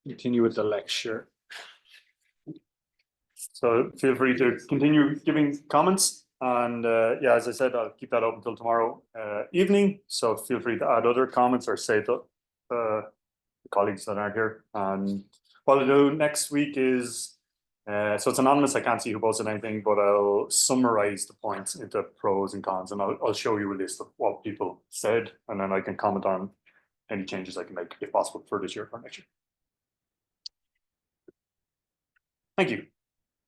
continue with the lecture. So feel free to continue giving comments. And yeah, as I said, I'll keep that open until tomorrow evening. So feel free to add other comments or say to the colleagues that aren't here. And what I'll do next week is, so it's anonymous, I can't see who posted anything, but I'll summarize the points into pros and cons, and I'll show you a list of what people said, and then I can comment on any changes I can make, if possible, for this year or next year. Thank you.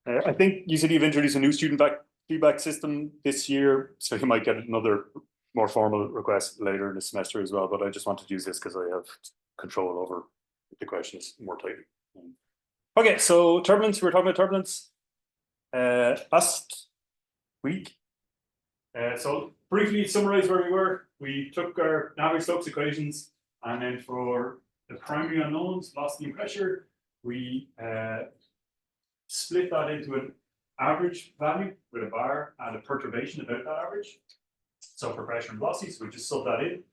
I think you said you've introduced a new student feedback system this year, so you might get another more formal request later in the semester as well, but I just wanted to use this because I have control over the questions more tightly. Okay, so turbulence, we were talking about turbulence last week. So briefly summarize where we were. We took our Navier-Stokes equations, and then for the primary unknowns, velocity and pressure, we split that into an average value with a bar and a perturbation about that average. So for pressure and velocity, so we just sub that in.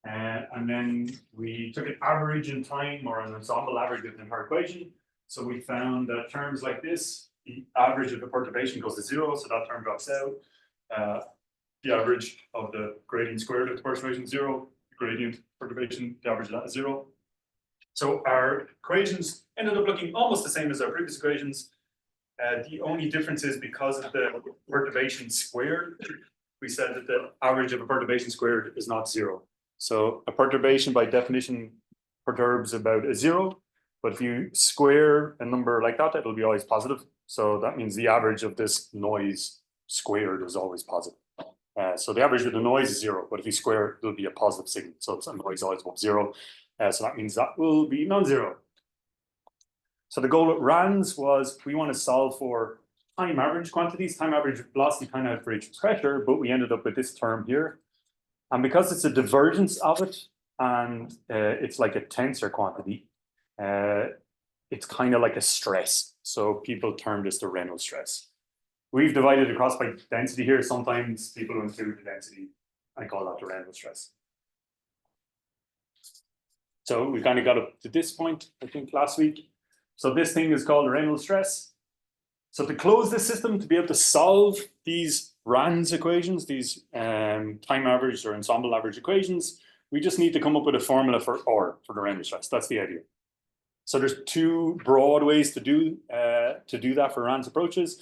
And then we took an average in time, or an ensemble average within our equation. So we found that terms like this, the average of the perturbation goes to 0, so that term drops out. The average of the gradient squared of the perturbation is 0, the gradient perturbation, the average of that is 0. So our equations ended up looking almost the same as our previous equations. The only difference is because of the perturbation squared, we said that the average of a perturbation squared is not 0. So a perturbation by definition perturbs about a 0. But if you square a number like that, it'll be always positive. So that means the average of this noise squared is always positive. So the average of the noise is 0, but if you square it, it'll be a positive signal. So it's a noise always above 0. So that means that will be non-zero. So the goal at RANS was we want to solve for time average quantities, time average velocity, time average pressure, but we ended up with this term here. And because it's a divergence of it, and it's like a tensor quantity, it's kind of like a stress. So people term this the Reynolds stress. We've divided across by density here. Sometimes people include the density. I call that the Reynolds stress. So we kind of got up to this point, I think, last week. So this thing is called the Reynolds stress. So to close this system, to be able to solve these RANS equations, these time average or ensemble average equations, we just need to come up with a formula for R, for the Reynolds stress. That's the idea. So there's two broad ways to do that for RANS approaches.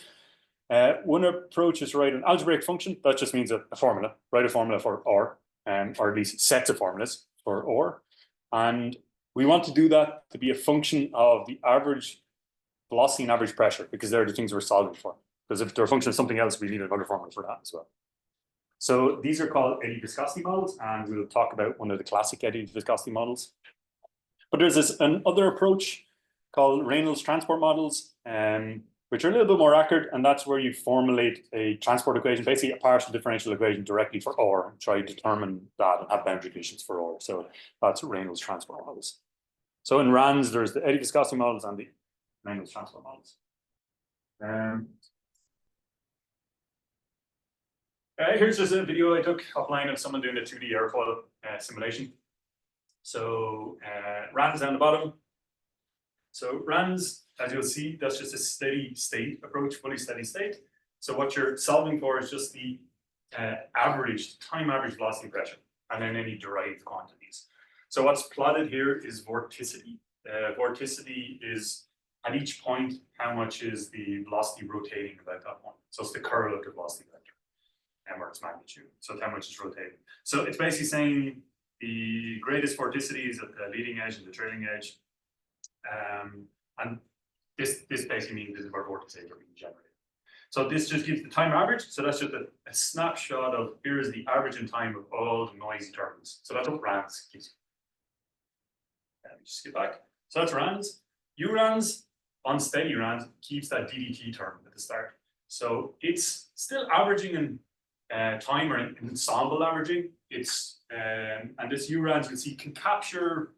One approach is to write an algebraic function. That just means a formula. Write a formula for R, or at least sets of formulas for R. And we want to do that to be a function of the average velocity and average pressure, because they're the things we're solving for. Because if they're a function of something else, we need another formula for that as well. So these are called eddy viscosity models, and we'll talk about one of the classic eddy viscosity models. But there's another approach called Reynolds transport models, which are a little bit more accurate, and that's where you formulate a transport equation, basically a partial differential equation directly for R, and try to determine that and have boundary conditions for R. So that's Reynolds transport models. So in RANS, there's the eddy viscosity models and the Reynolds transport models. Here's just a video I took offline of someone doing a 2D airfoil simulation. So RANS down the bottom. So RANS, as you'll see, that's just a steady state approach, fully steady state. So what you're solving for is just the average, time average velocity pressure, and then any derived quantities. So what's plotted here is vorticity. Vorticity is at each point, how much is the velocity rotating about that point. So it's the curl of the velocity vector, and or its magnitude. So how much is rotating. So it's basically saying the greatest vorticity is at the leading edge and the trailing edge. And this basically means this is where vortices are being generated. So this just gives the time average. So that's just a snapshot of here is the average in time of all the noisy turbulence. So that's what RANS gives you. Let me just skip back. So that's RANS. URANS, unsteady RANS, keeps that DDT term at the start. So it's still averaging in time or in ensemble averaging. It's and this URANS you see can capture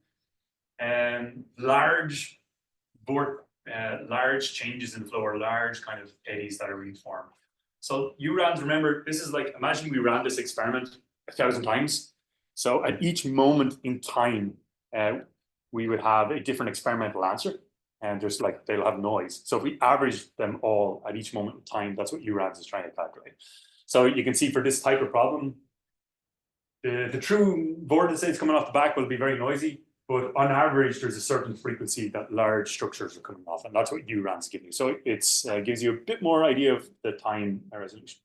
large changes in flow or large kind of eddies that are being formed. So URANS, remember, this is like, imagine we ran this experiment 1,000 times. So at each moment in time, we would have a different experimental answer, and just like they'll have noise. So if we average them all at each moment in time, that's what URANS is trying to calculate. So you can see for this type of problem, the true vortices coming off the back will be very noisy, but on average, there's a certain frequency that large structures are coming off, and that's what URANS give you. So it gives you a bit more idea of the time resolution.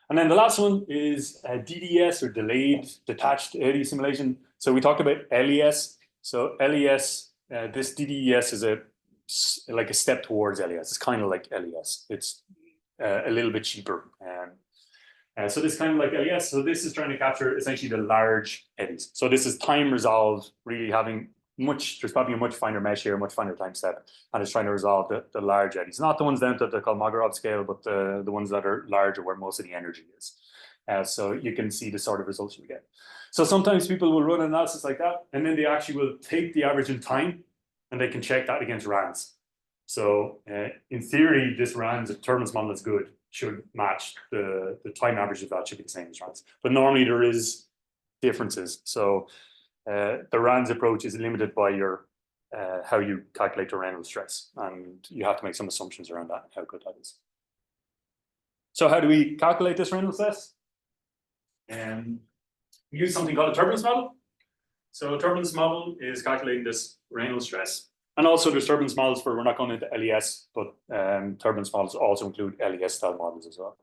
And then the last one is DDS, or delayed detached eddy simulation. So we talked about LES. So LES, this DDES is like a step towards LES. It's kind of like LES. It's a little bit cheaper. So this is kind of like LES. So this is trying to capture essentially the large eddies. So this is time resolved, really having there's probably a much finer mesh here, a much finer time step, and it's trying to resolve the large eddies. Not the ones down to the Kolmogorov scale, but the ones that are larger where most of the energy is. So you can see the sort of results you get. So sometimes people will run analysis like that, and then they actually will take the average in time, and they can check that against RANS. So in theory, this RANS, if turbulence model is good, should match the time average of that should be the same as RANS. But normally there is differences. So the RANS approach is limited by your how you calculate the Reynolds stress, and you have to make some assumptions around that, how good that is. So how do we calculate this Reynolds stress? We use something called a turbulence model. So a turbulence model is calculating this Reynolds stress. And also there's turbulence models for, we're not going into LES, but turbulence models also include LES style models as well.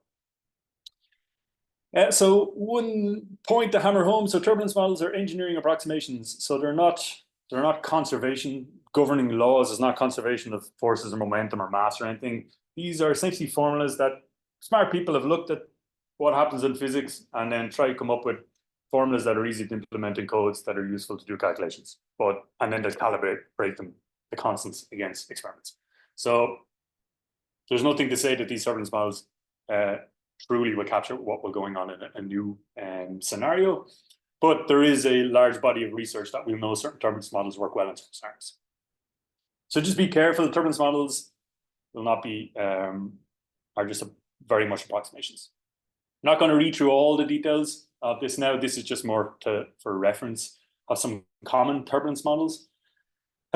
So one point to hammer home, so turbulence models are engineering approximations. So they're not conservation governing laws. It's not conservation of forces or momentum or mass or anything. These are essentially formulas that smart people have looked at what happens in physics and then try to come up with formulas that are easy to implement in codes that are useful to do calculations. And then they calibrate them, the constants, against experiments. So there's nothing to say that these turbulence models truly will capture what will going on in a new scenario, but there is a large body of research that we know certain turbulence models work well in some scenarios. So just be careful. Turbulence models will not be are just very much approximations. I'm not going to read through all the details of this now. This is just more for reference of some common turbulence models.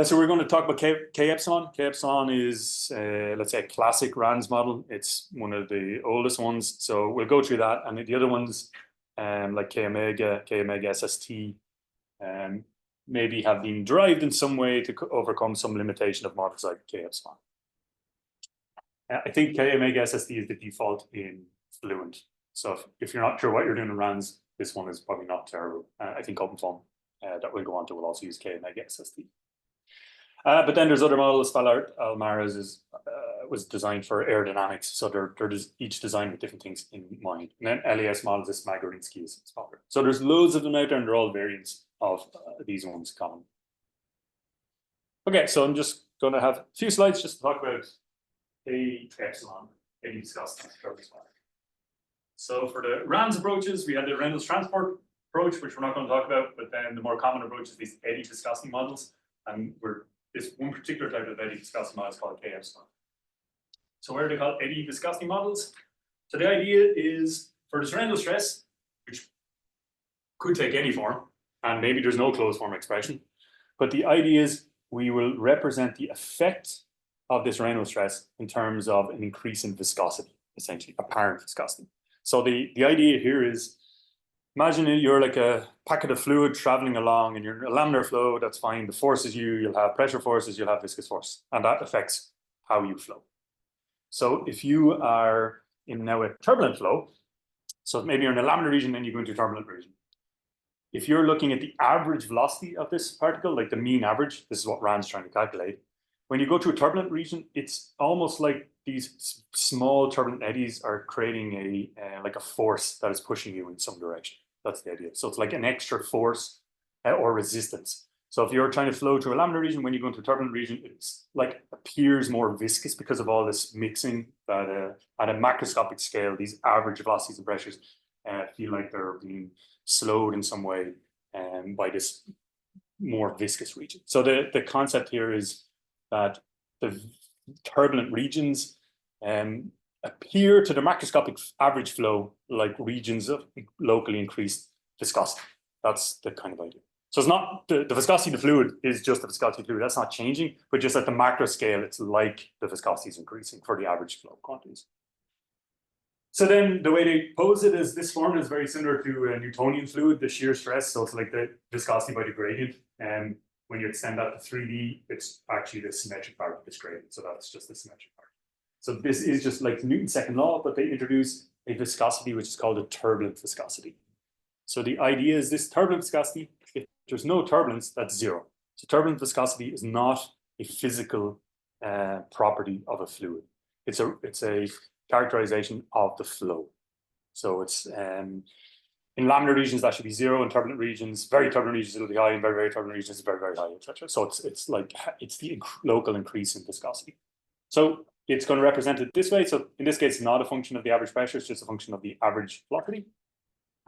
So we're going to talk about K epsilon. K epsilon is, let's say, a classic RANS model. It's one of the oldest ones. So we'll go through that. And the other ones, like K omega SST, maybe have been derived in some way to overcome some limitation of models like K epsilon. I think K omega SST is the default in Fluent. So if you're not sure what you're doing in RANS, this one is probably not terrible. I think OpenFOAM that we'll go on to will also use K omega SST. But then there's other models. Almaraz was designed for aerodynamics, so they're each designed with different things in mind. And then LES models is Smagorinsky is smaller. So there's loads of them out there, and they're all variants of these ones common. Okay, so I'm just going to have a few slides just to talk about K epsilon, eddy viscosity turbulence model. So for the RANS approaches, we had the Reynolds transport approach, which we're not going to talk about, but then the more common approach is these eddy viscosity models, and this one particular type of eddy viscosity model is called K epsilon. So what are they called? Eddy viscosity models. So the idea is for this Reynolds stress, which could take any form, and maybe there's no closed form expression, but the idea is we will represent the effect of this Reynolds stress in terms of an increase in viscosity, essentially apparent viscosity. So the idea here is, imagine you're like a packet of fluid traveling along and you're in a laminar flow, that's fine. The forces you'll have pressure forces, you'll have viscous force, and that affects how you flow. So if you are in now a turbulent flow, so maybe you're in a laminar region, then you go into a turbulent region. If you're looking at the average velocity of this particle, like the mean average, this is what RAN's trying to calculate. When you go to a turbulent region, it's almost like these small turbulent eddies are creating like a force that is pushing you in some direction. That's the idea. So it's like an extra force or resistance. So if you're trying to flow through a laminar region, when you go into a turbulent region, it's like appears more viscous because of all this mixing that at a macroscopic scale, these average velocities and pressures feel like they're being slowed in some way by this more viscous region. So the concept here is that the turbulent regions appear to the macroscopic average flow like regions of locally increased viscosity. That's the kind of idea. So it's not the viscosity of the fluid is just the viscosity of the fluid. That's not changing, but just at the macro scale, it's like the viscosity is increasing for the average flow quantities. So then the way they pose it is this formula is very similar to a Newtonian fluid, the shear stress. So it's like the viscosity by the gradient. And when you extend that to 3D, it's actually the symmetric part of this gradient. So that's just the symmetric part. So this is just like Newton's second law, but they introduce a viscosity which is called a turbulent viscosity. So the idea is this turbulent viscosity, if there's no turbulence, that's zero. So turbulent viscosity is not a physical property of a fluid. It's a characterization of the flow. So it's in laminar regions that should be zero, in turbulent regions, very turbulent regions it'll be high, in very, very turbulent regions very, very high, etc. So it's the local increase in viscosity. So it's going to represent it this way. So in this case, it's not a function of the average pressure, it's just a function of the average velocity.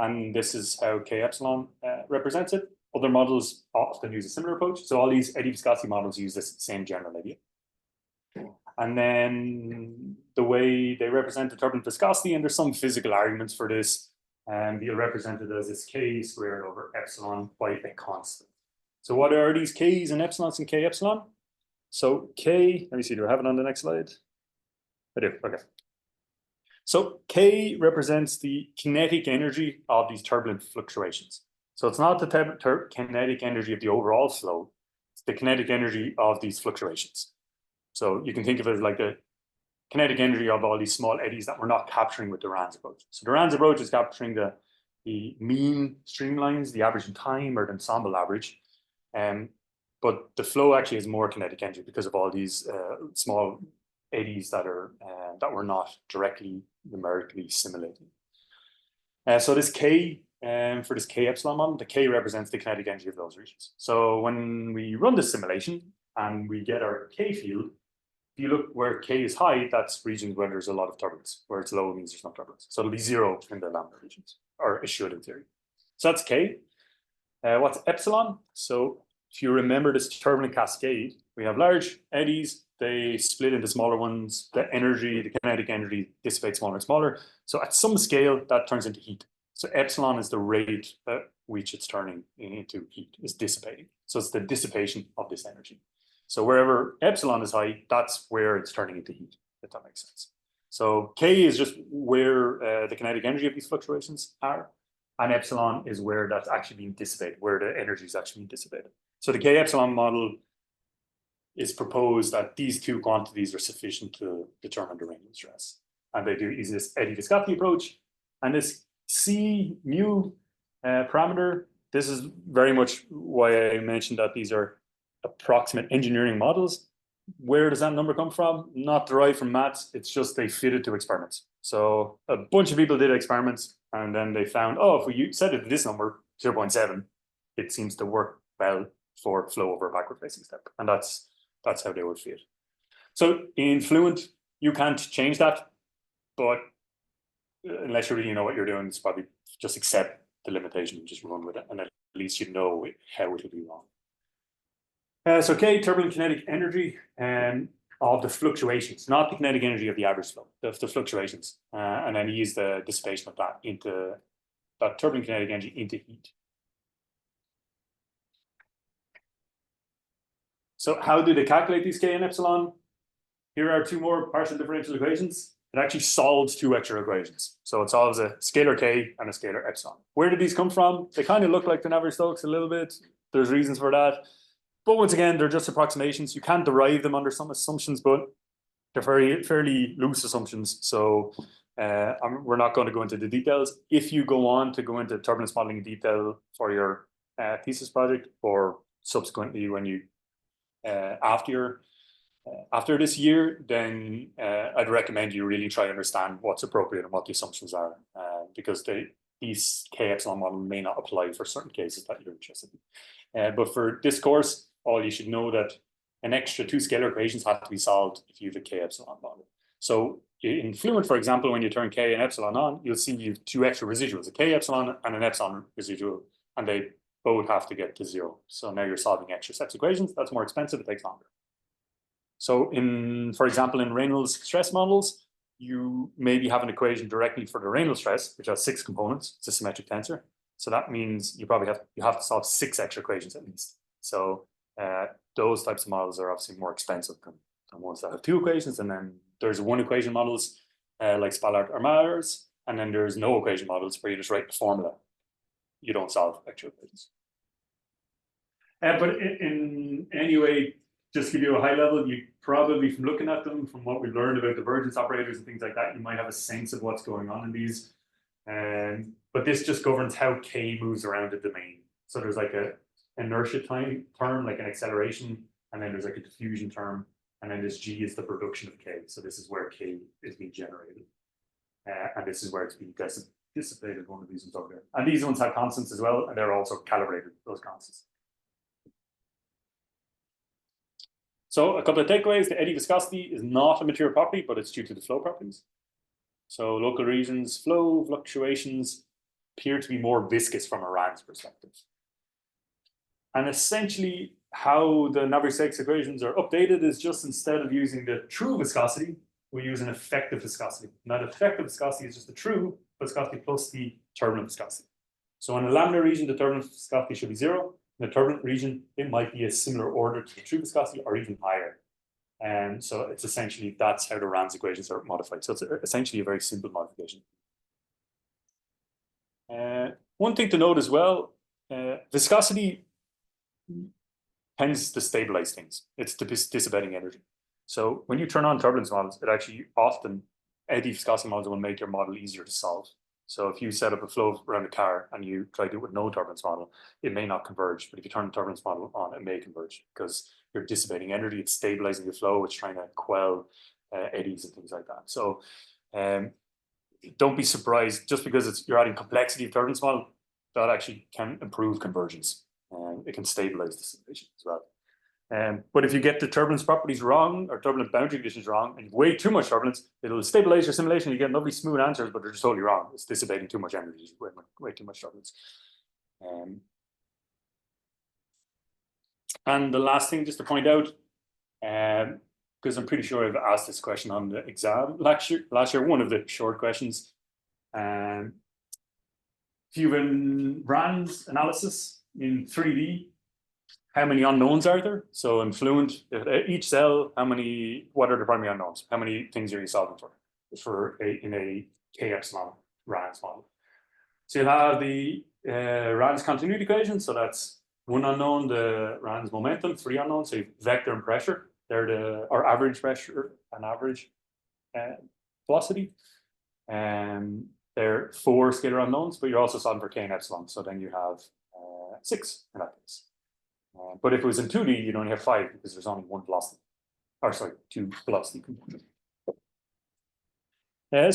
And this is how K epsilon represents it. Other models often use a similar approach. So all these eddy viscosity models use this same general idea. And then the way they represent the turbulent viscosity, and there's some physical arguments for this, and you'll represent it as this K squared over epsilon by a constant. So what are these Ks and epsilons in K epsilon? So K, let me see, do I have it on the next slide? I do, okay. So K represents the kinetic energy of these turbulent fluctuations. So it's not the kinetic energy of the overall flow, it's the kinetic energy of these fluctuations. So you can think of it as like the kinetic energy of all these small eddies that we're not capturing with the Rand's approach. So the Rand's approach is capturing the mean streamlines, the average in time, or the ensemble average. But the flow actually has more kinetic energy because of all these small eddies that we're not directly numerically simulating. So this K, for this K epsilon model, the K represents the kinetic energy of those regions. So when we run this simulation and we get our K field, if you look where K is high, that's regions where there's a lot of turbulence. Where it's low, it means there's no turbulence. So it'll be zero in the laminar regions, or it should in theory. So that's K. What's epsilon? So if you remember this turbulent cascade, we have large eddies, they split into smaller ones, the energy, the kinetic energy dissipates smaller and smaller. So at some scale, that turns into heat. So epsilon is the rate at which it's turning into heat, is dissipating. So it's the dissipation of this energy. So wherever epsilon is high, that's where it's turning into heat, if that makes sense. So K is just where the kinetic energy of these fluctuations are, and epsilon is where that's actually being dissipated, where the energy is actually being dissipated. So the K epsilon model is proposed that these two quantities are sufficient to determine the Reynolds stress. And they do use this eddy viscosity approach. And this C mu parameter, this is very much why I mentioned that these are approximate engineering models. Where does that number come from? Not derived from maths, it's just they fit it to experiments. So a bunch of people did experiments and then they found, oh, if we set it to this number, 0.7, it seems to work well for flow over a backward facing step. And that's how they would fit. So in Fluent, you can't change that, but unless you really know what you're doing, it's probably just accept the limitation and just run with it. And at least you know how it will be wrong. So K, turbulent kinetic energy of the fluctuations, not the kinetic energy of the average flow, the fluctuations. And then use the dissipation of that into that turbulent kinetic energy into heat. So how do they calculate these K and epsilon? Here are two more partial differential equations. It actually solves two extra equations. So it solves a scalar K and a scalar epsilon. Where did these come from? They kind of look like the Navier-Stokes a little bit. There's reasons for that. But once again, they're just approximations. You can derive them under some assumptions, but they're fairly loose assumptions. So we're not going to go into the details. If you go on to go into turbulence modeling in detail for your thesis project, or subsequently when you after this year, then I'd recommend you really try to understand what's appropriate and what the assumptions are, because these K epsilon model may not apply for certain cases that you're interested in. But for this course, all you should know that an extra two scalar equations have to be solved if you have a K epsilon model. So in Fluent, for example, when you turn K and epsilon on, you'll see you have two extra residuals, a K epsilon and an epsilon residual, and they both have to get to zero. So now you're solving extra sets of equations. That's more expensive, it takes longer. So for example, in Reynolds stress models, you maybe have an equation directly for the Reynolds stress, which has 6 components. It's a symmetric tensor. So that means you probably have to solve 6 extra equations at least. So those types of models are obviously more expensive than ones that have 2 equations. And then there's 1 equation models like Spallard or Mars, and then there's no equation models where you just write the formula. You don't solve extra equations. But in any way, just to give you a high level, you probably, from looking at them, from what we've learned about divergence operators and things like that, you might have a sense of what's going on in these. But this just governs how k moves around the domain. So there's like a inertia time term, like an acceleration, and then there's like a diffusion term, and then this g is the production of k. So this is where k is being generated, and this is where it's being dissipated. One of these ones over there, and these ones have constants as well, and they're also calibrated, those constants. So a couple of takeaways: the eddy viscosity is not a material property, but it's due to the flow properties. So local regions, flow fluctuations appear to be more viscous from a Rand's perspective. And essentially, how the Navier-Stokes equations are updated is just, instead of using the true viscosity, we use an effective viscosity. Now, the effective viscosity is just the true viscosity plus the turbulent viscosity. So in a laminar region, the turbulent viscosity should be 0. In the turbulent region, it might be a similar order to the true viscosity or even higher. And so it's essentially, that's how the Rand's equations are modified. So it's essentially a very simple modification. One thing to note as well, viscosity tends to stabilize things. It's dissipating energy. So when you turn on turbulence models, it actually often, eddy viscosity models will make your model easier to solve. So if you set up a flow around a car and you try to do it with no turbulence model, it may not converge. But if you turn the turbulence model on, it may converge, because you're dissipating energy, it's stabilizing the flow, it's trying to quell eddies and things like that. So don't be surprised, just because you're adding complexity of turbulence model, that actually can improve convergence. It can stabilize the simulation as well. But if you get the turbulence properties wrong, or turbulent boundary conditions wrong, and you have way too much turbulence, it'll stabilize your simulation. You get lovely smooth answers, but they're just totally wrong. It's dissipating too much energy, way too much turbulence. And the last thing, just to point out, because I'm pretty sure I've asked this question on the exam last year, one of the short questions. If you've been Rand's analysis in 3D, how many unknowns are there? So in Fluent, each cell, what are the primary unknowns? How many things are you solving for in a k epsilon Rand's model? So you'll have the Rand's continuity equation. So that's 1 unknown, the Rand's momentum, 3 unknowns. So you have vector and pressure. They're or average pressure and average velocity. And they're 4 scalar unknowns, but you're also solving for k and epsilon. So then you have 6 in that case. But if it was in 2D, you'd only have 5, because there's only 1 velocity. Or sorry, 2 velocity components.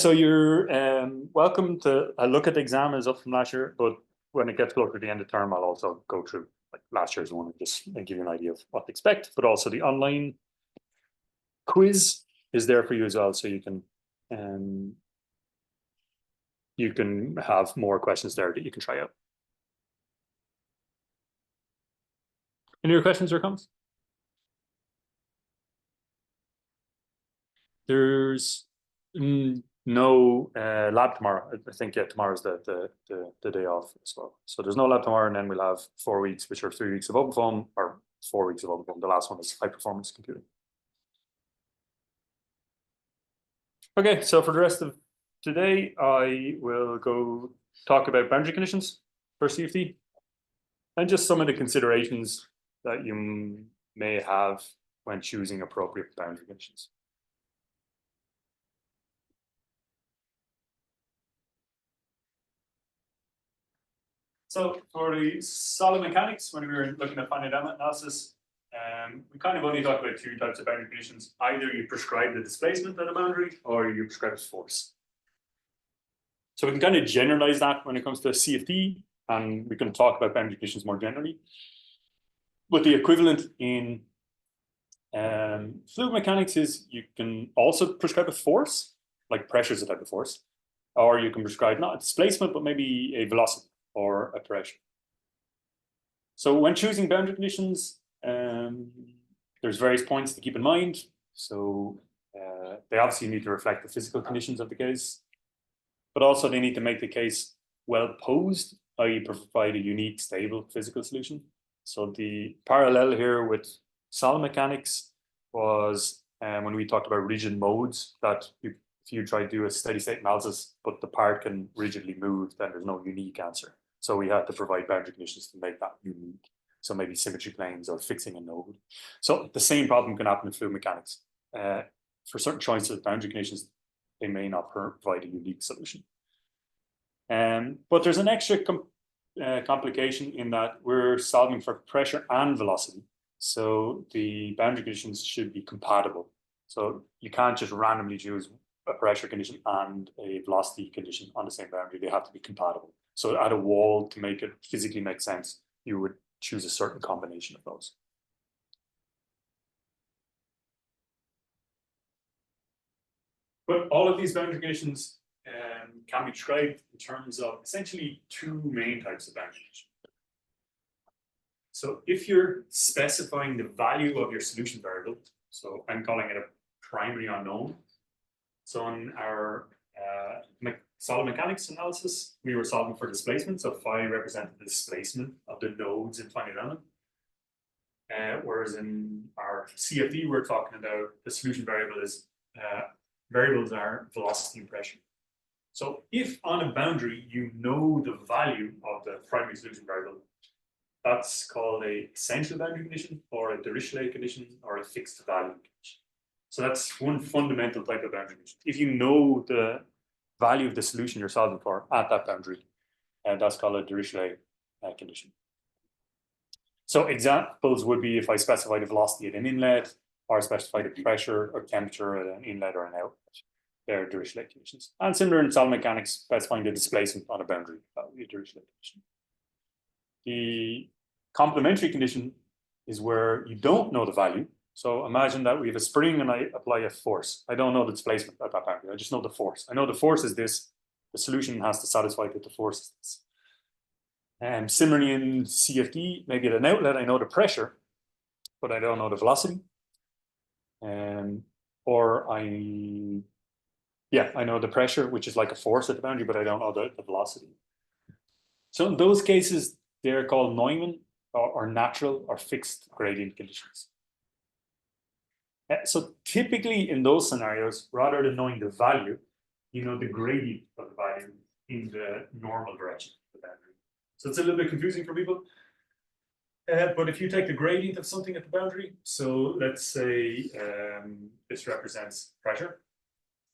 So you're welcome to look at the exam is up from last year, but when it gets closer to the end of the term, I'll also go through like last year's one and just give you an idea of what to expect. But also the online quiz is there for you as well, so you can have more questions there that you can try out. Any other questions or comments? There's no lab tomorrow. I think tomorrow's the day off as well. So there's no lab tomorrow, and then we'll have 4 weeks, which are 3 weeks of OpenFOAM, or 4 weeks of OpenFOAM. The last one is high performance computing. Okay, so for the rest of today, I will go talk about boundary conditions for CFD, and just some of the considerations that you may have when choosing appropriate boundary conditions. So for the solid mechanics, when we were looking at finite element analysis, we kind of only talked about 2 types of boundary conditions. Either you prescribe the displacement at a boundary, or you prescribe force. So we can kind of generalize that when it comes to CFD, and we can talk about boundary conditions more generally. But the equivalent in fluid mechanics is you can also prescribe a force, like pressure is a type of force, or you can prescribe not a displacement, but maybe a velocity or a pressure. So when choosing boundary conditions, there's various points to keep in mind. So they obviously need to reflect the physical conditions of the case, but also they need to make the case well posed i.e. provide a unique, stable physical solution. So the parallel here with solid mechanics was when we talked about rigid modes, that if you try to do a steady state analysis, but the part can rigidly move, then there's no unique answer. So we had to provide boundary conditions to make that unique. So maybe symmetry planes or fixing a node. So the same problem can happen in fluid mechanics. For certain choices of boundary conditions, they may not provide a unique solution. But there's an extra complication in that we're solving for pressure and velocity. So the boundary conditions should be compatible. So you can't just randomly choose a pressure condition and a velocity condition on the same boundary. They have to be compatible. So at a wall, to make it physically make sense, you would choose a certain combination of those. But all of these boundary conditions can be described in terms of essentially two main types of boundary conditions. So if you're specifying the value of your solution variable, so I'm calling it a primary unknown. So in our solid mechanics analysis, we were solving for displacement. So phi represented the displacement of the nodes in finite element. Whereas in our CFD, we're talking about the solution variable is variables are velocity and pressure. So if on a boundary you know the value of the primary solution variable, that's called a essential boundary condition or a Dirichlet condition or a fixed value condition. So that's one fundamental type of boundary condition. If you know the value of the solution you're solving for at that boundary, that's called a Dirichlet condition. So examples would be if I specify the velocity at an inlet, or specify the pressure or temperature at an inlet or an outlet. They're Dirichlet conditions. And similar in solid mechanics, specifying the displacement on a boundary, that would be a Dirichlet condition. The complementary condition is where you don't know the value. So imagine that we have a spring and I apply a force. I don't know the displacement at that boundary. I just know the force. I know the force is this. The solution has to satisfy that the force is this. And similarly in CFD, maybe at an outlet, I know the pressure, but I don't know the velocity. Or I know the pressure, which is like a force at the boundary, but I don't know the velocity. So in those cases, they're called Neumann or natural or fixed gradient conditions. So typically in those scenarios, rather than knowing the value, you know the gradient of the value in the normal direction of the boundary. So it's a little bit confusing for people. But if you take the gradient of something at the boundary, so let's say this represents pressure.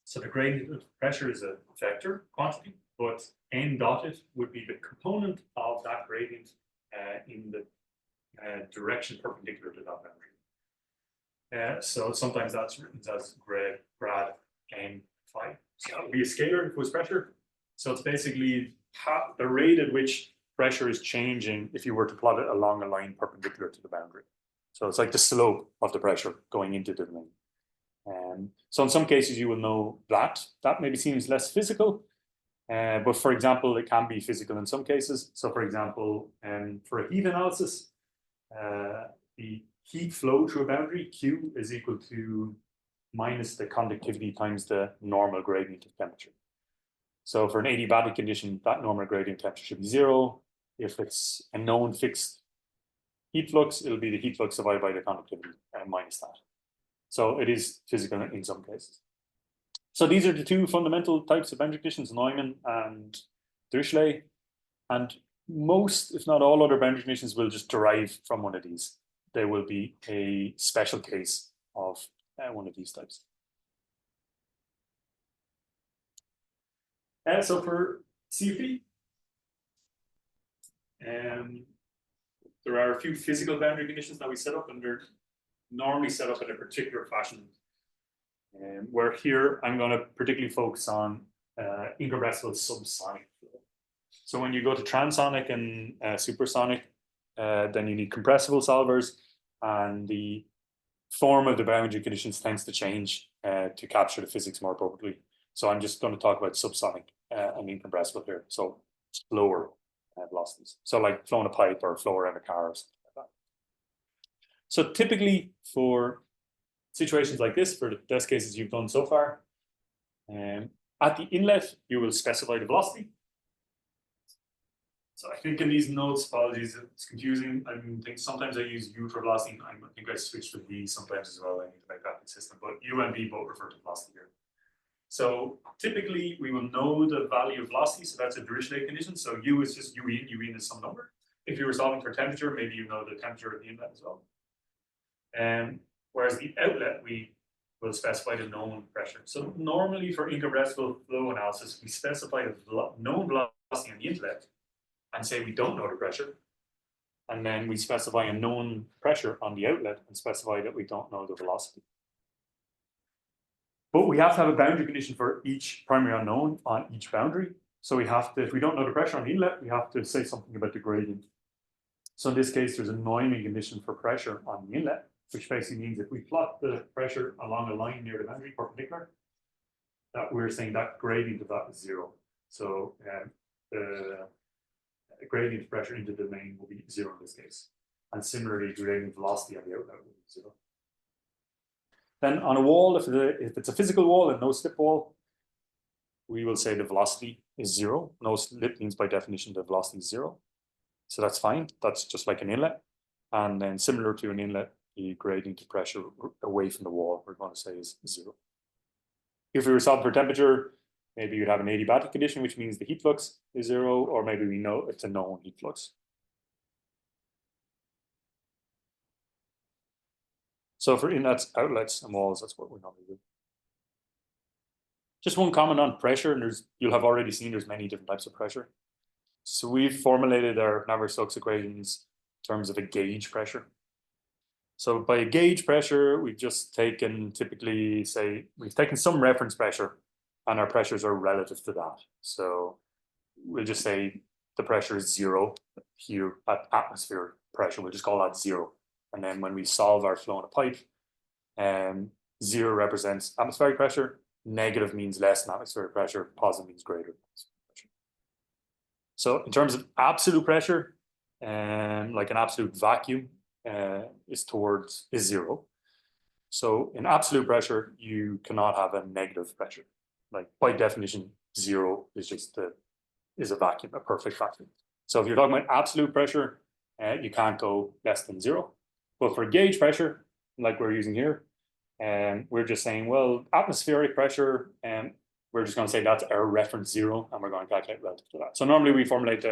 So the gradient of pressure is a vector quantity, but n dotted would be the component of that gradient in the direction perpendicular to that boundary. So sometimes that's written as grad n phi. So that would be a scalar if it was pressure. So it's basically the rate at which pressure is changing if you were to plot it along a line perpendicular to the boundary. So it's like the slope of the pressure going into the domain. So in some cases you will know that. That maybe seems less physical, but for example, it can be physical in some cases. So for example, for a heat analysis, the heat flow through a boundary, Q, is equal to minus the conductivity times the normal gradient of temperature. So for an adiabatic condition, that normal gradient temperature should be 0. If it's a known fixed heat flux, it'll be the heat flux divided by the conductivity minus that. So it is physical in some cases. So these are the two fundamental types of boundary conditions, Neumann and Dirichlet. And most, if not all, other boundary conditions will just derive from one of these. There will be a special case of one of these types. So for CFD, there are a few physical boundary conditions that we set up, and they're normally set up in a particular fashion. Where here I'm going to particularly focus on incompressible subsonic flow. So when you go to transonic and supersonic, then you need compressible solvers, and the form of the boundary conditions tends to change to capture the physics more appropriately. So I'm just going to talk about subsonic and incompressible here. So slower velocities. So like flowing a pipe or flow around a car or something like that. So typically for situations like this, for the test cases you've done so far, at the inlet, you will specify the velocity. So I think in these notes, apologies, it's confusing. I think sometimes I use U for velocity. I think I switched to V sometimes as well. I need to make that consistent, but U and V both refer to velocity here. So typically we will know the value of velocity. So that's a Dirichlet condition. So U is just U in is some number. If you were solving for temperature, maybe you know the temperature of the inlet as well. Whereas the outlet, we will specify the known pressure. So normally for incompressible flow analysis, we specify the known velocity on the inlet and say we don't know the pressure. And then we specify a known pressure on the outlet and specify that we don't know the velocity. But we have to have a boundary condition for each primary unknown on each boundary. So we have to, if we don't know the pressure on the inlet, we have to say something about the gradient. So in this case, there's a Neumann condition for pressure on the inlet, which basically means if we plot the pressure along a line near the boundary perpendicular, that we're saying that gradient of that is zero. So the gradient of pressure into the domain will be zero in this case. And similarly, gradient velocity on the outlet will be zero. Then on a wall, if it's a physical wall and no slip wall, we will say the velocity is zero. No slip means by definition the velocity is zero. So that's fine. That's just like an inlet. And then similar to an inlet, the gradient of pressure away from the wall, we're going to say is zero. If we were solving for temperature, maybe you'd have an adiabatic condition, which means the heat flux is zero, or maybe we know it's a known heat flux. So for inlets, outlets, and walls, that's what we normally do. Just one comment on pressure, and you'll have already seen there's many different types of pressure. So we've formulated our Navier-Stokes equations in terms of a gauge pressure. So by a gauge pressure, we've just taken typically, say, we've taken some reference pressure and our pressures are relative to that. So we'll just say the pressure is zero here at atmospheric pressure. We'll just call that zero. And then when we solve our flow in a pipe, zero represents atmospheric pressure, negative means less than atmospheric pressure, positive means greater than atmospheric pressure. So in terms of absolute pressure, like an absolute vacuum is zero. So in absolute pressure, you cannot have a negative pressure. Like by definition, zero is just is a vacuum, a perfect vacuum. So if you're talking about absolute pressure, you can't go less than zero. But for gauge pressure, like we're using here, we're just saying, well, atmospheric pressure, and we're just going to say that's our reference zero, and we're going to calculate relative to that. So normally we formulate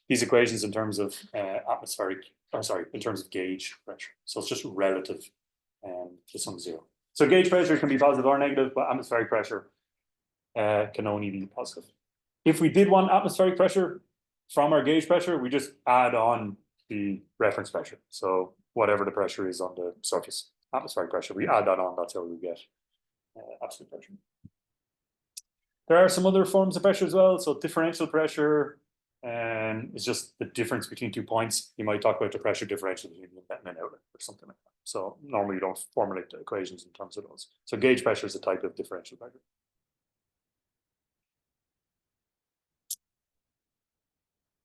these equations in terms of in terms of gauge pressure. So it's just relative to some zero. So gauge pressure can be positive or negative, but atmospheric pressure can only be positive. If we did want atmospheric pressure from our gauge pressure, we just add on the reference pressure. So whatever the pressure is on the surface, atmospheric pressure, we add that on. That's how we get absolute pressure. There are some other forms of pressure as well. So differential pressure is just the difference between 2 points. You might talk about the pressure differential between an inlet and an outlet or something like that. So normally you don't formulate the equations in terms of those. So gauge pressure is a type of differential pressure.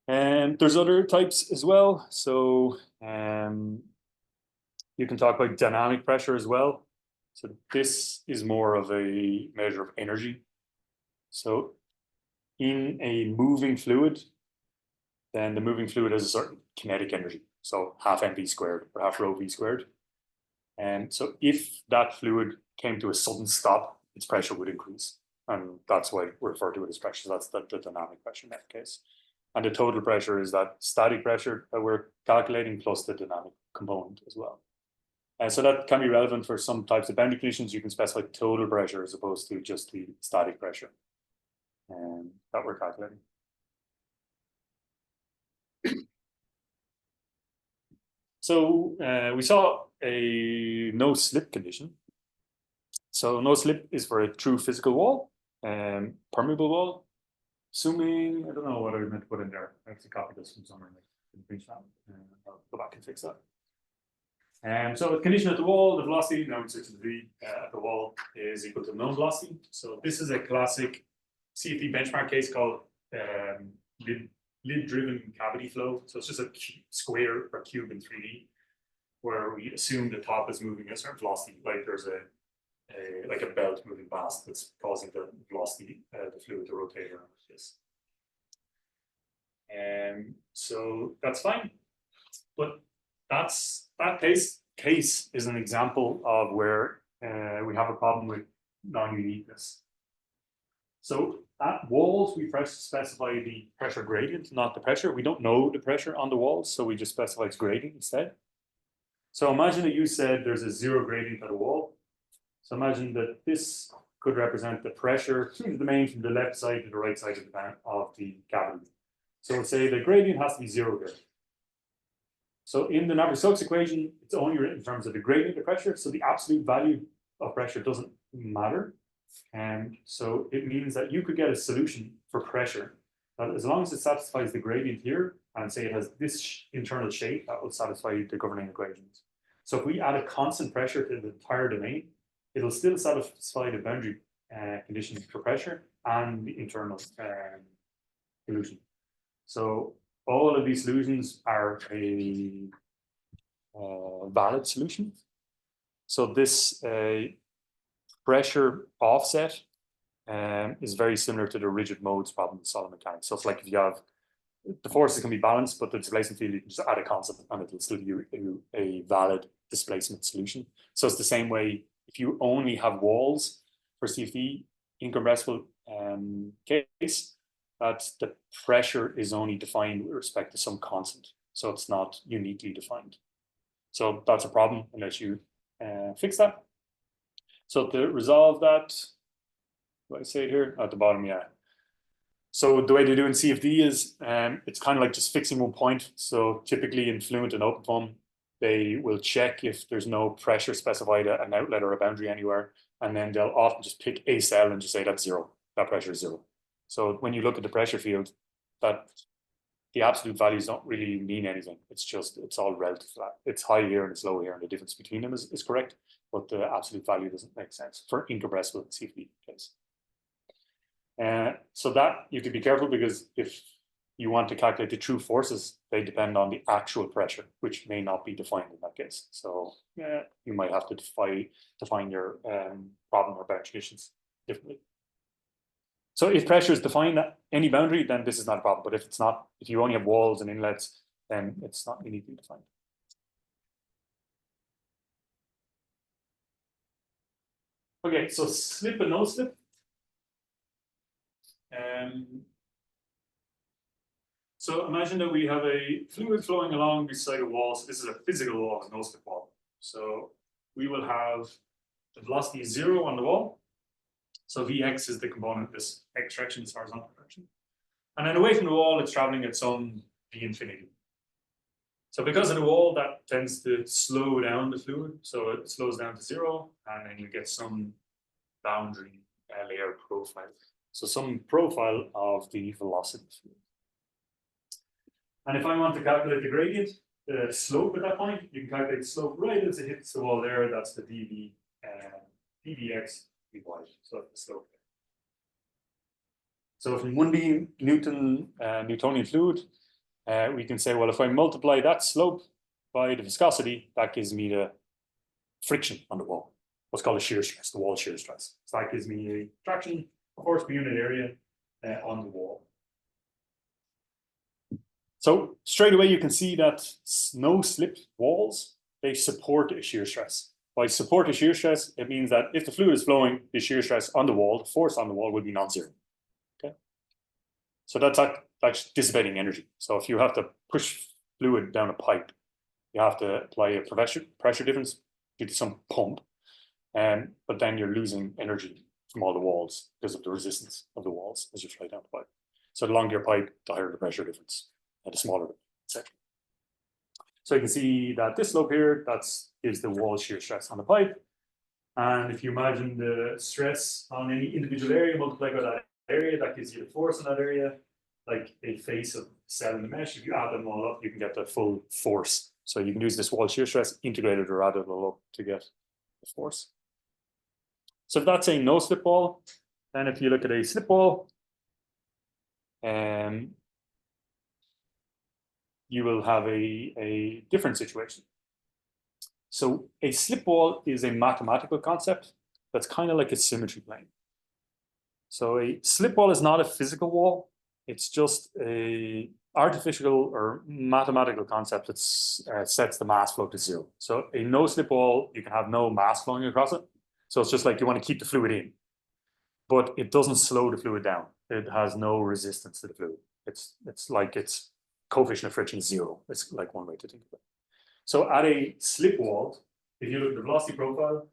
And there's other types as well. So you can talk about dynamic pressure as well. So this is more of a measure of energy. So in a moving fluid, then the moving fluid has a certain kinetic energy. So half mv squared or half rho v squared. And so if that fluid came to a sudden stop, its pressure would increase. And that's why we refer to it as pressure. So that's the dynamic pressure in that case. And the total pressure is that static pressure that we're calculating plus the dynamic component as well. And so that can be relevant for some types of boundary conditions. You can specify total pressure as opposed to just the static pressure that we're calculating. So we saw a no slip condition. So no slip is for a true physical wall, permeable wall. Assuming, I don't know what I meant to put in there. I have to copy this from somewhere. I'll go back and fix that. So the condition at the wall, the velocity, now we switch to the V at the wall is equal to known velocity. So this is a classic CFD benchmark case called lid-driven cavity flow. So it's just a square or cube in 3D where we assume the top is moving at a certain velocity, like there's like a belt moving past that's causing the velocity, the fluid to rotate around this. So that's fine. But that case is an example of where we have a problem with non-uniqueness. So at walls, we specify the pressure gradient, not the pressure. We don't know the pressure on the walls, so we just specify its gradient instead. So imagine that you said there's a zero gradient at a wall. So imagine that this could represent the pressure through the main from the left side to the right side of the cavity. So we'll say the gradient has to be zero here. So in the Navier-Stokes equation, it's only written in terms of the gradient of pressure. So the absolute value of pressure doesn't matter. And so it means that you could get a solution for pressure that, as long as it satisfies the gradient here, and say it has this internal shape, that will satisfy the governing equations. So if we add a constant pressure to the entire domain, it'll still satisfy the boundary conditions for pressure and the internal solution. So all of these solutions are a valid solution. So this pressure offset is very similar to the rigid modes problem in solid mechanics. So it's like if you have the forces can be balanced, but the displacement field, you can just add a constant and it'll still give you a valid displacement solution. So it's the same way if you only have walls for CFD incompressible case, that the pressure is only defined with respect to some constant. So it's not uniquely defined. So that's a problem unless you fix that. So to resolve that, do I say it here at the bottom? Yeah. So the way they do in CFD is it's kind of like just fixing one point. So typically in fluent and open foam, they will check if there's no pressure specified an outlet or a boundary anywhere, and then they'll often just pick a cell and just say that's zero. That pressure is zero. So when you look at the pressure field, that the absolute values don't really mean anything. It's just it's all relative. It's high here and it's low here, and the difference between them is correct, but the absolute value doesn't make sense for incompressible CFD case. So that you have to be careful, because if you want to calculate the true forces, they depend on the actual pressure, which may not be defined in that case. So you might have to define your problem or boundary conditions differently. So if pressure is defined at any boundary, then this is not a problem. But if it's not, if you only have walls and inlets, then it's not uniquely defined. Okay, so slip and no slip. So imagine that we have a fluid flowing along beside a wall. So this is a physical wall, a no slip wall. So we will have the velocity 0 on the wall. So Vx is the component, this x direction, this horizontal direction. And then away from the wall, it's traveling at some V infinity. So because of the wall, that tends to slow down the fluid. So it slows down to 0, and then you get some boundary layer profile. So some profile of the velocity fluid. And if I want to calculate the gradient, the slope at that point, you can calculate the slope right as it hits the wall there. That's the dv, dvx, dy. So that's the slope. So from 1D Newtonian fluid, we can say, well, if I multiply that slope by the viscosity, that gives me the friction on the wall, what's called a shear stress, the wall shear stress. So that gives me a traction force per unit area on the wall. So straight away, you can see that no slip walls, they support a shear stress. By support a shear stress, it means that if the fluid is flowing, the shear stress on the wall, the force on the wall would be non-zero. Okay. So that's dissipating energy. So if you have to push fluid down a pipe, you have to apply a pressure difference due to some pump. But then you're losing energy from all the walls because of the resistance of the walls as you fly down the pipe. So the longer your pipe, the higher the pressure difference, and the smaller the section. So you can see that this slope here, is the wall shear stress on the pipe. And if you imagine the stress on any individual area multiplied by that area, that gives you the force in that area, like a face of cell in the mesh. If you add them all up, you can get the full force. So you can use this wall shear stress integrated or added all up to get the force. So if that's a no slip wall, then if you look at a slip wall, you will have a different situation. So a slip wall is a mathematical concept that's kind of like a symmetry plane. So a slip wall is not a physical wall. It's just a artificial or mathematical concept that sets the mass flow to 0. So a no-slip wall, you can have no mass flowing across it. So it's just like you want to keep the fluid in, but it doesn't slow the fluid down. It has no resistance to the fluid. It's like its coefficient of friction is 0. It's like one way to think of it. So at a slip wall, if you look at the velocity profile,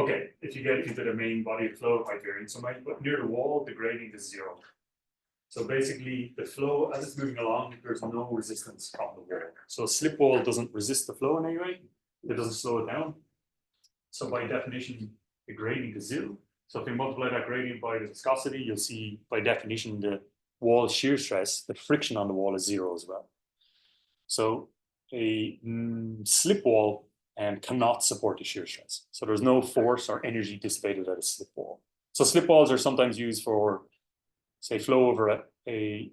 okay, if you get into the main body of flow, it might vary in some way, but near the wall, the gradient is 0. So basically, the flow, as it's moving along, there's no resistance from the wall. So a slip wall doesn't resist the flow in any way. It doesn't slow it down. So by definition, the gradient is 0. So if you multiply that gradient by the viscosity, you'll see by definition the wall shear stress, the friction on the wall is 0 as well. So a slip wall cannot support the shear stress. So there's no force or energy dissipated at a slip wall. So slip walls are sometimes used for, say, flow over a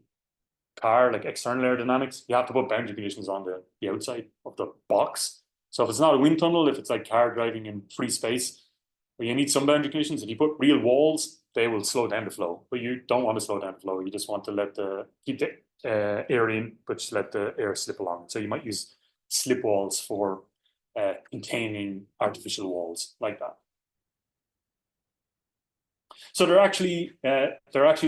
car, like external aerodynamics. You have to put boundary conditions on the outside of the box. So if it's not a wind tunnel, if it's like car driving in free space, well, you need some boundary conditions. If you put real walls, they will slow down the flow. But you don't want to slow down the flow. You just want to keep the air in, but just let the air slip along. So you might use slip walls for containing artificial walls like that. So they're actually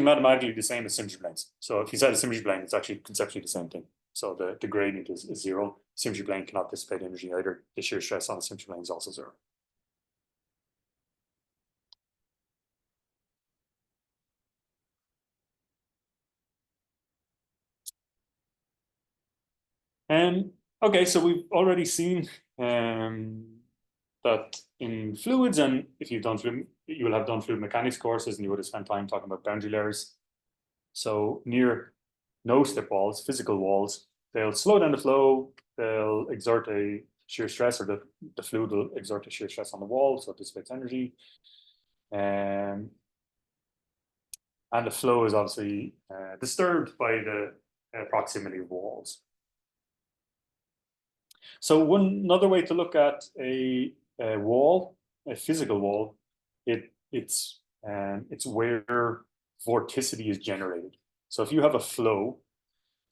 mathematically the same as symmetry planes. So if you set a symmetry plane, it's actually conceptually the same thing. So the gradient is 0. Symmetry plane cannot dissipate energy either. The shear stress on the symmetry plane is also 0. Okay, so we've already seen that in fluids, and if you've done fluid, you will have done fluid mechanics courses, and you would have spent time talking about boundary layers. So near no-slip walls, physical walls, they'll slow down the flow, they'll exert a shear stress, or the fluid will exert a shear stress on the wall, so it dissipates energy. And the flow is obviously disturbed by the proximity of walls. So another way to look at a wall, a physical wall, it's where vorticity is generated. So if you have a flow,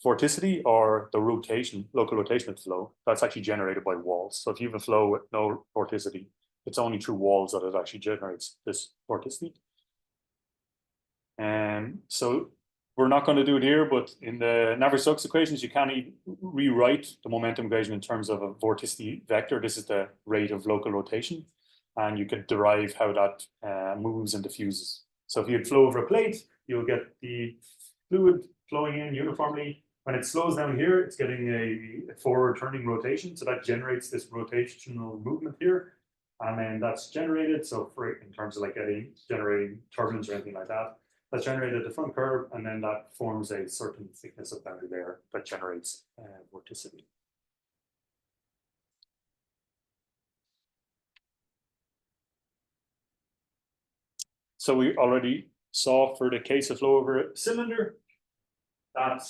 vorticity, or the rotation, local rotation of the flow, that's actually generated by walls. So if you have a flow with no vorticity, it's only through walls that it actually generates this vorticity. And so we're not going to do it here, but in the Navier-Stokes equations, you can rewrite the momentum equation in terms of a vorticity vector. This is the rate of local rotation, and you could derive how that moves and diffuses. So if you flow over a plate, you'll get the fluid flowing in uniformly. When it slows down here, it's getting a forward turning rotation. So that generates this rotational movement here. And then that's generated. So in terms of like generating turbulence or anything like that, that's generated at the front curve, and then that forms a certain thickness of boundary layer that generates vorticity. So we already saw for the case of flow over a cylinder that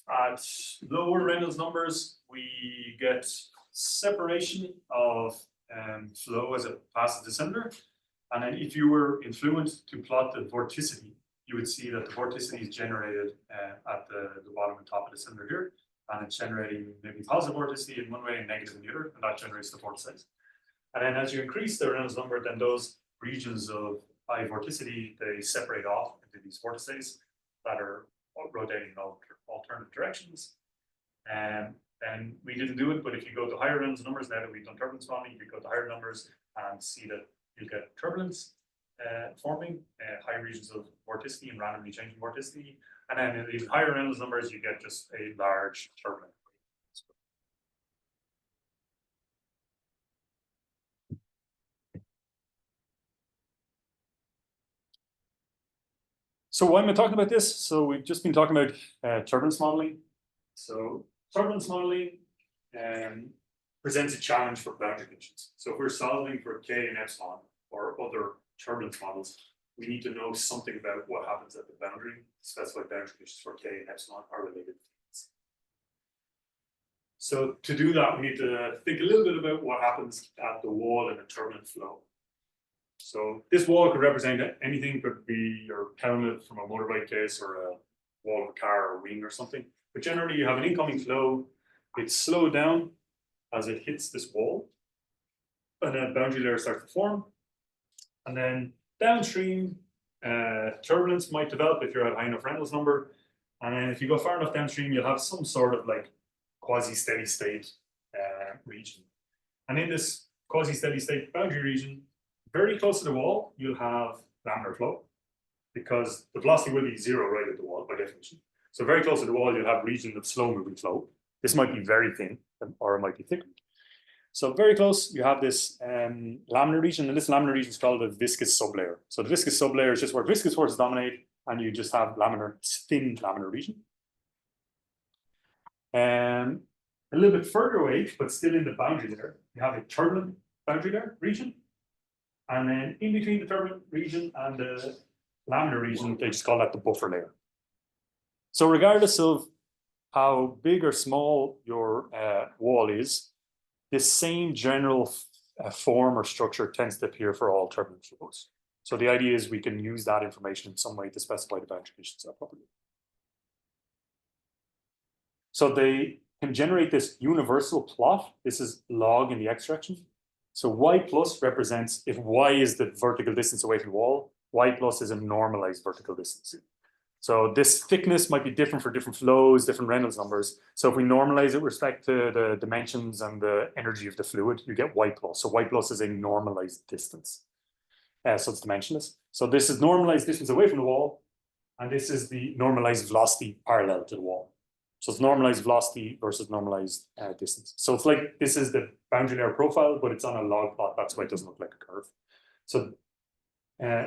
at lower Reynolds numbers, we get separation of flow as it passes the cylinder. And then if you were in Fluent to plot the vorticity, you would see that the vorticity is generated at the bottom and top of the cylinder here. And it's generating maybe positive vorticity in one way and negative in the other, and that generates the vortices. And then as you increase the Reynolds number, then those regions of high vorticity, they separate off into these vortices that are rotating in alternative directions. And we didn't do it, but if you go to higher Reynolds numbers, now that we've done turbulence modeling, you could go to higher numbers and see that you get turbulence forming, high regions of vorticity and randomly changing vorticity. And then in these higher Reynolds numbers, you get just a large turbulence. So why am I talking about this? So we've just been talking about turbulence modeling. So turbulence modeling presents a challenge for boundary conditions. So if we're solving for K and epsilon or other turbulence models, we need to know something about what happens at the boundary. Specified boundary conditions for K and epsilon are related things. So to do that, we need to think a little bit about what happens at the wall in a turbulent flow. So this wall could represent anything. Could be your helmet from a motorbike case, or wall of a car or wing or something. But generally, you have an incoming flow. It's slowed down as it hits this wall, and then boundary layer starts to form. And then downstream, turbulence might develop if you're at a high enough Reynolds number. And then if you go far enough downstream, you'll have some sort of like quasi-steady state region. And in this quasi-steady state boundary region, very close to the wall, you'll have laminar flow, because the velocity will be zero right at the wall by definition. So very close to the wall, you'll have region of slow moving flow. This might be very thin, or it might be thicker. So very close, you have this laminar region, and this laminar region is called a viscous sublayer. So the viscous sublayer is just where viscous forces dominate, and you just have thin laminar region. A little bit further away, but still in the boundary layer, you have a turbulent boundary layer region. And then in between the turbulent region and the laminar region, they just call that the buffer layer. So regardless of how big or small your wall is, this same general form or structure tends to appear for all turbulent flows. So the idea is we can use that information in some way to specify the boundary conditions properly. So they can generate this universal plot. This is log in the x direction. So y plus represents if y is the vertical distance away from the wall, y plus is a normalized vertical distance. So this thickness might be different for different flows, different Reynolds numbers. So if we normalize it with respect to the dimensions and the energy of the fluid, you get y plus. So y plus is a normalized distance. So it's dimensionless. So this is normalized distance away from the wall, and this is the normalized velocity parallel to the wall. So it's normalized velocity versus normalized distance. So it's like this is the boundary layer profile, but it's on a log plot. That's why it doesn't look like a curve. So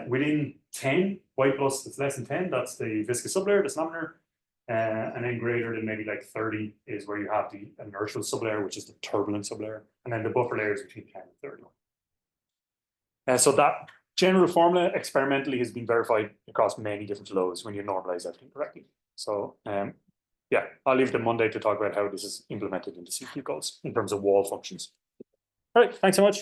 within 10, y plus that's less than 10, that's the viscous sublayer, that's laminar. And then greater than maybe like 30 is where you have the inertial sublayer, which is the turbulent sublayer. And then the buffer layer is between 10 and 30. So that general formula experimentally has been verified across many different flows when you normalize everything correctly. So yeah, I'll leave it to Monday to talk about how this is implemented into CQ calls in terms of wall functions. All right, thanks so much.